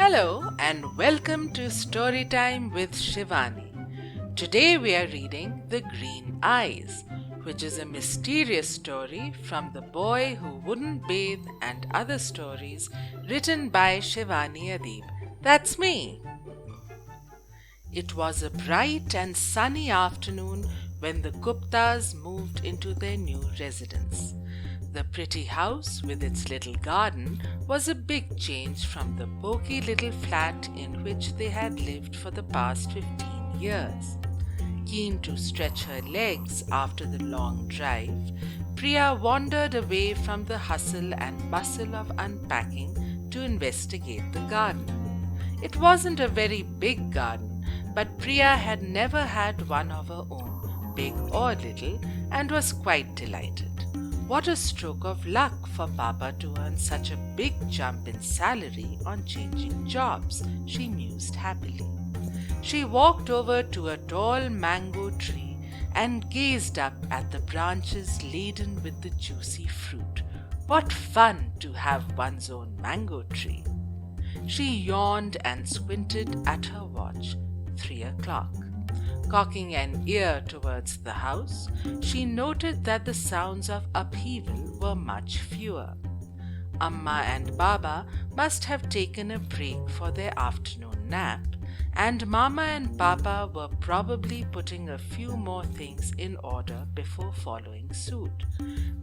Hello and welcome to Storytime with Shivani. Today we are reading The Green Eyes, which is a mysterious story from The Boy Who Wouldn't Bathe and Other Stories written by Shivani Adib. That's me. It was a bright and sunny afternoon when the Guptas moved into their new residence. The pretty house with its little garden was a big change from the poky little flat in which they had lived for the past 15 years. Keen to stretch her legs after the long drive, Priya wandered away from the hustle and bustle of unpacking to investigate the garden. It wasn't a very big garden, but Priya had never had one of her own, big or little, and was quite delighted. What a stroke of luck for Papa to earn such a big jump in salary on changing jobs, she mused happily. She walked over to a tall mango tree and gazed up at the branches laden with the juicy fruit. What fun to have one's own mango tree! She yawned and squinted at her watch. 3 o'clock. Cocking an ear towards the house, she noted that the sounds of upheaval were much fewer. Amma and Baba must have taken a break for their afternoon nap, and Mama and Papa were probably putting a few more things in order before following suit.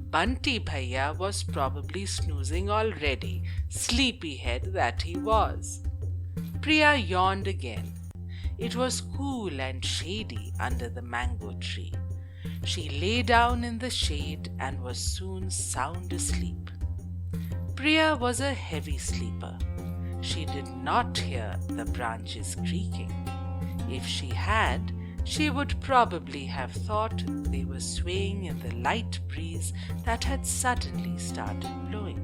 Bunty Bhaiya was probably snoozing already, sleepyhead that he was. Priya yawned again. It was cool and shady under the mango tree. She lay down in the shade and was soon sound asleep. Priya was a heavy sleeper. She did not hear the branches creaking. If she had, she would probably have thought they were swaying in the light breeze that had suddenly started blowing.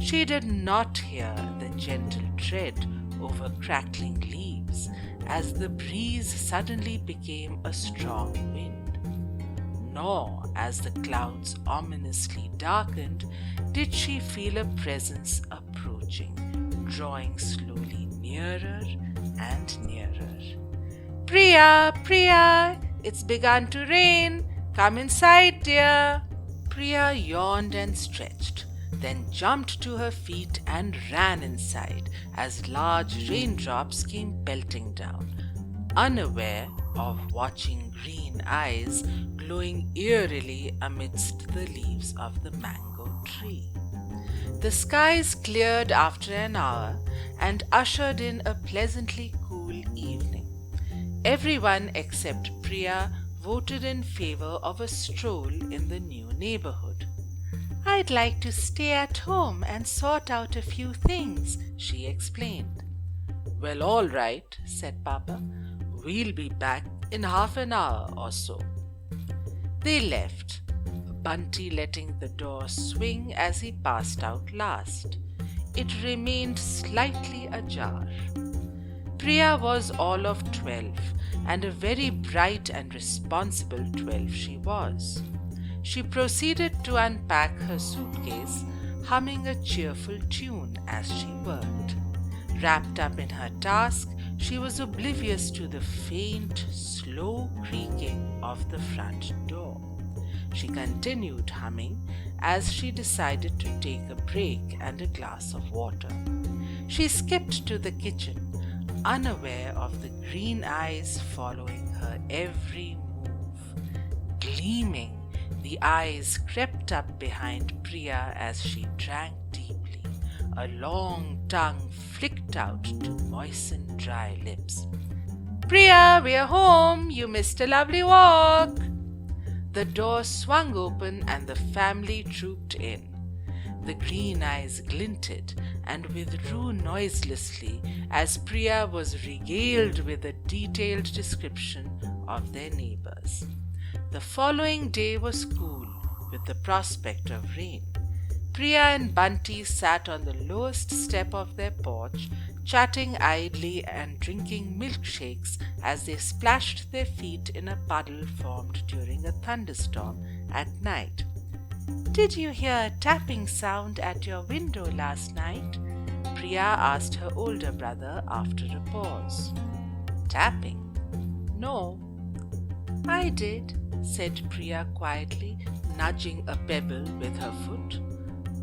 She did not hear the gentle tread over crackling leaves as the breeze suddenly became a strong wind. Nor, as the clouds ominously darkened, did she feel a presence approaching, drawing slowly nearer and nearer. "Priya, Priya, it's begun to rain. Come inside, dear." Priya yawned and stretched, then jumped to her feet and ran inside as large raindrops came pelting down, unaware of watching green eyes glowing eerily amidst the leaves of the mango tree. The skies cleared after an hour and ushered in a pleasantly cool evening. Everyone except Priya voted in favor of a stroll in the new neighborhood. "I'd like to stay at home and sort out a few things," she explained. "Well, all right," said Papa. "We'll be back in half an hour or so." They left, Bunty letting the door swing as he passed out last. It remained slightly ajar. Priya was all of 12, and a very bright and responsible 12 she was. She proceeded to unpack her suitcase, humming a cheerful tune as she worked. Wrapped up in her task, she was oblivious to the faint, slow creaking of the front door. She continued humming as she decided to take a break and a glass of water. She skipped to the kitchen, unaware of the green eyes following her every move. Gleaming, the eyes crept up behind Priya as she drank deeply. A long tongue flicked out to moisten dry lips. "Priya, we're home. You missed a lovely walk." The door swung open and the family trooped in. The green eyes glinted and withdrew noiselessly as Priya was regaled with a detailed description of their neighbors. The following day was cool, with the prospect of rain. Priya and Bunty sat on the lowest step of their porch, chatting idly and drinking milkshakes as they splashed their feet in a puddle formed during a thunderstorm at night. "Did you hear a tapping sound at your window last night?" Priya asked her older brother after a pause. Tapping? No. I did, said Priya quietly, nudging a pebble with her foot.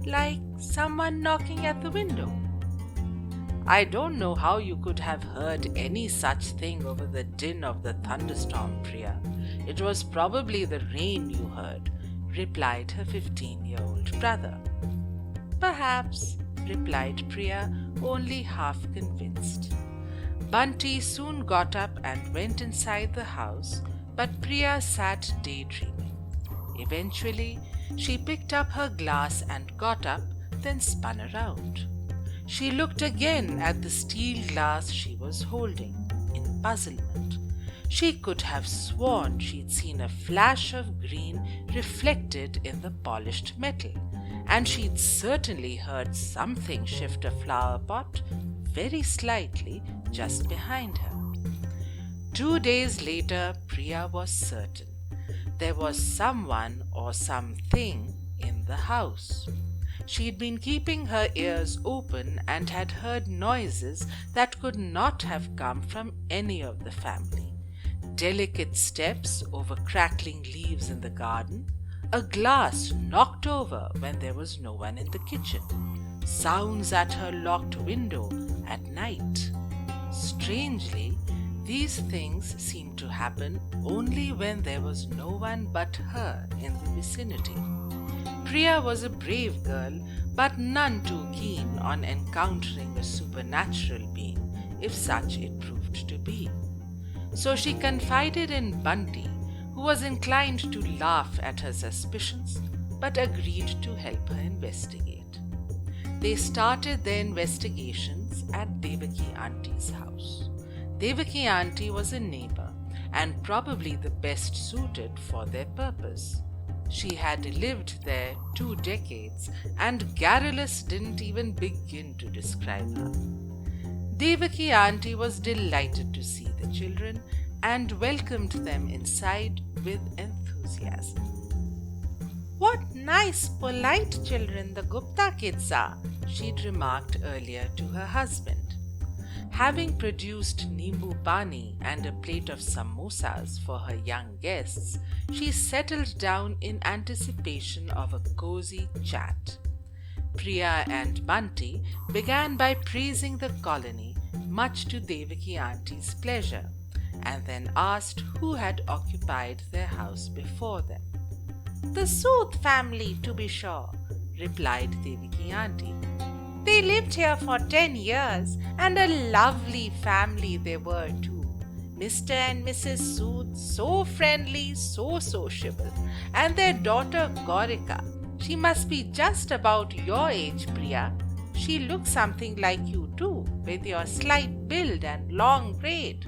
Like someone knocking at the window. I don't know how you could have heard any such thing over the din of the thunderstorm, Priya. It was probably the rain you heard, replied her 15-year-old brother. Perhaps, replied Priya, only half convinced. Bunty soon got up and went inside the house, but Priya sat daydreaming. Eventually, she picked up her glass and got up, then spun around. She looked again at the steel glass she was holding, in puzzlement. She could have sworn she'd seen a flash of green reflected in the polished metal, and she'd certainly heard something shift a flower pot very slightly just behind her. 2 days later, Priya was certain. There was someone or something in the house. She'd been keeping her ears open and had heard noises that could not have come from any of the family. Delicate steps over crackling leaves in the garden, a glass knocked over when there was no one in the kitchen, sounds at her locked window at night. Strangely, these things seemed to happen only when there was no one but her in the vicinity. Priya was a brave girl, but none too keen on encountering a supernatural being, if such it proved to be. So she confided in Bunty, who was inclined to laugh at her suspicions, but agreed to help her investigate. They started their investigations at Devaki Auntie's house. Devaki Auntie was a neighbor and probably the best suited for their purpose. She had lived there 2 decades, and garrulous didn't even begin to describe her. Devaki Auntie was delighted to see the children and welcomed them inside with enthusiasm. What nice, polite children the Gupta kids are, she'd remarked earlier to her husband. Having produced nimbu pani and a plate of samosas for her young guests, she settled down in anticipation of a cozy chat. Priya and Bunty began by praising the colony, much to Devaki Auntie's pleasure, and then asked who had occupied their house before them. The Sooth family, to be sure, replied Devaki Auntie. They lived here for 10 years, and a lovely family they were too. Mr. and Mrs. Sooth, so friendly, so sociable, and their daughter Gorika. She must be just about your age, Priya. She looks something like you too, with your slight build and long braid.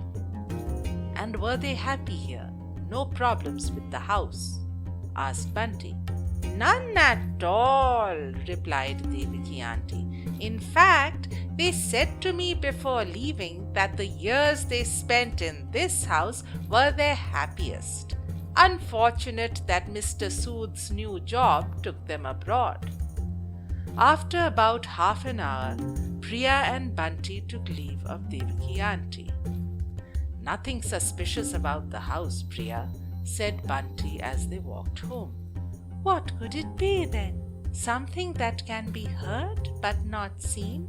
And were they happy here? No problems with the house? Asked Bunty. None at all, replied Devaki Auntie. In fact, they said to me before leaving that the years they spent in this house were their happiest. Unfortunate that Mr. Sooth's new job took them abroad. After about half an hour, Priya and Bunty took leave of Devaki Auntie. Nothing suspicious about the house, Priya, said Bunty as they walked home. What could it be then? Something that can be heard but not seen?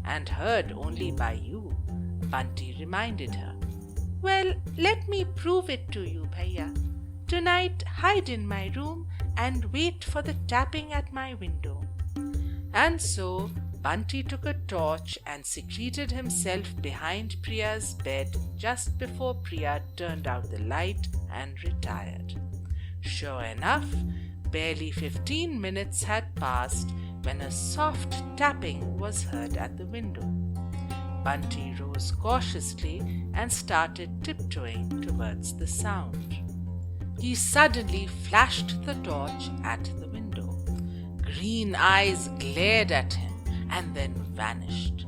And heard only by you, Bunty reminded her. Well, let me prove it to you, Bhaiya. Tonight, hide in my room and wait for the tapping at my window. And so, Bunty took a torch and secreted himself behind Priya's bed just before Priya turned out the light and retired. Sure enough, barely 15 minutes had passed when a soft tapping was heard at the window. Bunty rose cautiously and started tiptoeing towards the sound. He suddenly flashed the torch at the window. Green eyes glared at him and then vanished.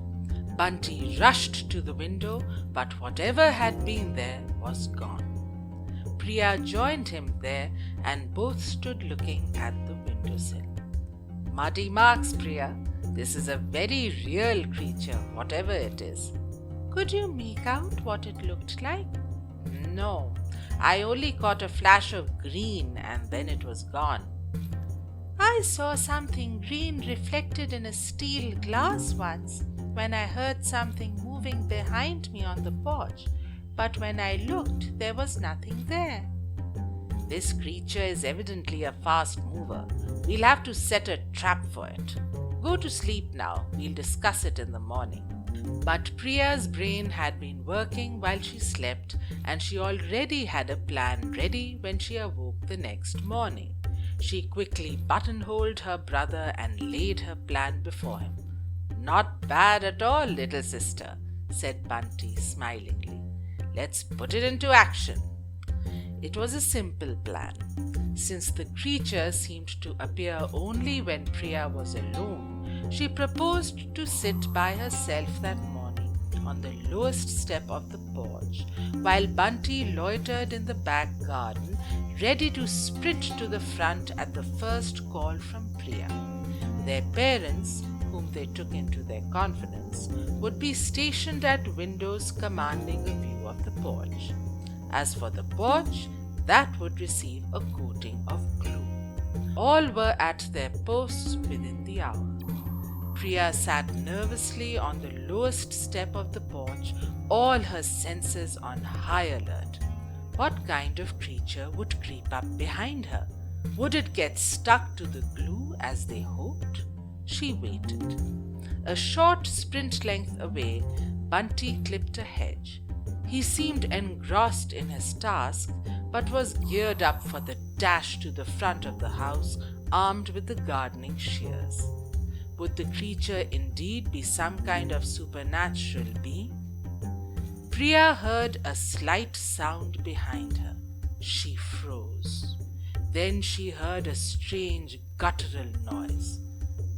Bunty rushed to the window, but whatever had been there was gone. Priya joined him there and both stood looking at the windowsill. Muddy marks, Priya, This is a very real creature, whatever it is." "Could you make out what it looked like?" "No, I only caught a flash of green and then it was gone." "I saw something green reflected in a steel glass once when I heard something moving behind me on the porch, but when I looked, there was nothing there." "This creature is evidently a fast mover. We'll have to set a trap for it. Go to sleep now. We'll discuss it in the morning." But Priya's brain had been working while she slept, and she already had a plan ready when she awoke the next morning. She quickly buttonholed her brother and laid her plan before him. "Not bad at all, little sister," said Bunty smilingly. "Let's put it into action." It was a simple plan. Since the creature seemed to appear only when Priya was alone, she proposed to sit by herself that morning on the lowest step of the porch, while Bunty loitered in the back garden, ready to sprint to the front at the first call from Priya. Their parents, whom they took into their confidence, would be stationed at windows commanding a view of the porch. As for the porch, that would receive a coating of glue. All were at their posts within the hour. Priya sat nervously on the lowest step of the porch, all her senses on high alert. What kind of creature would creep up behind her? Would it get stuck to the glue as they hoped? She waited. A short sprint length away, Bunty clipped a hedge. He seemed engrossed in his task, but was geared up for the dash to the front of the house, armed with the gardening shears. Would the creature indeed be some kind of supernatural being? Priya heard a slight sound behind her. She froze. Then she heard a strange guttural noise.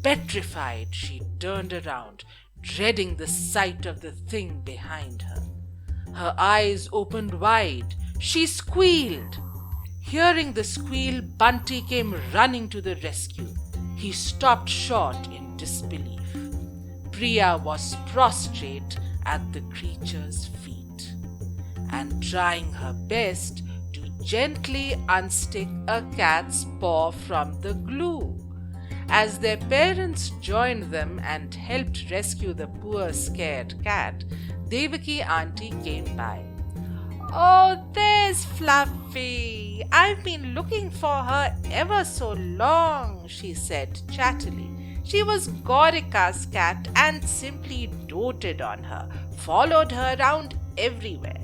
Petrified, she turned around, dreading the sight of the thing behind her. Her eyes opened wide. She squealed. Hearing the squeal, Bunty came running to the rescue. He stopped short in disbelief. Priya was prostrate at the creature's feet and trying her best to gently unstick a cat's paw from the glue. As their parents joined them and helped rescue the poor scared cat, Devaki auntie came by. "Oh, there's Fluffy. I've been looking for her ever so long," she said chattily. "She was Gaurika's cat and simply doted on her, followed her around everywhere.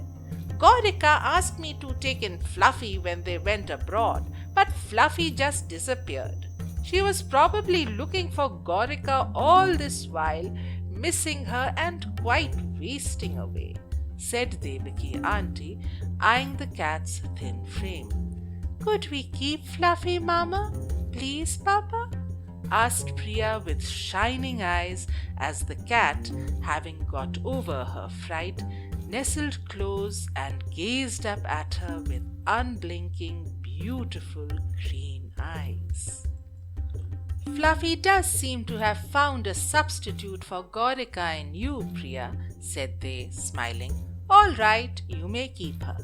Gaurika asked me to take in Fluffy when they went abroad, but Fluffy just disappeared. She was probably looking for Gaurika all this while, missing her and quite wasting away," said Devaki auntie, eyeing the cat's thin frame. "Could we keep Fluffy, Mama? Please, Papa?" asked Priya with shining eyes as the cat, having got over her fright, nestled close and gazed up at her with unblinking, beautiful green eyes. "Fluffy does seem to have found a substitute for Gaurika in you, Priya," said they, smiling. "All right, you may keep her."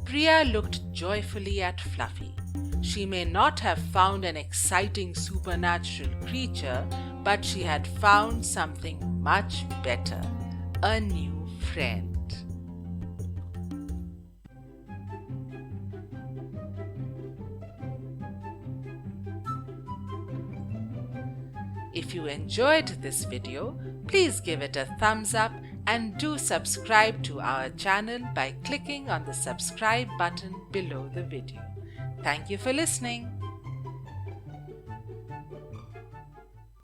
Priya looked joyfully at Fluffy. She may not have found an exciting supernatural creature, but she had found something much better, a new friend. If you enjoyed this video, please give it a thumbs up and do subscribe to our channel by clicking on the subscribe button below the video. Thank you for listening.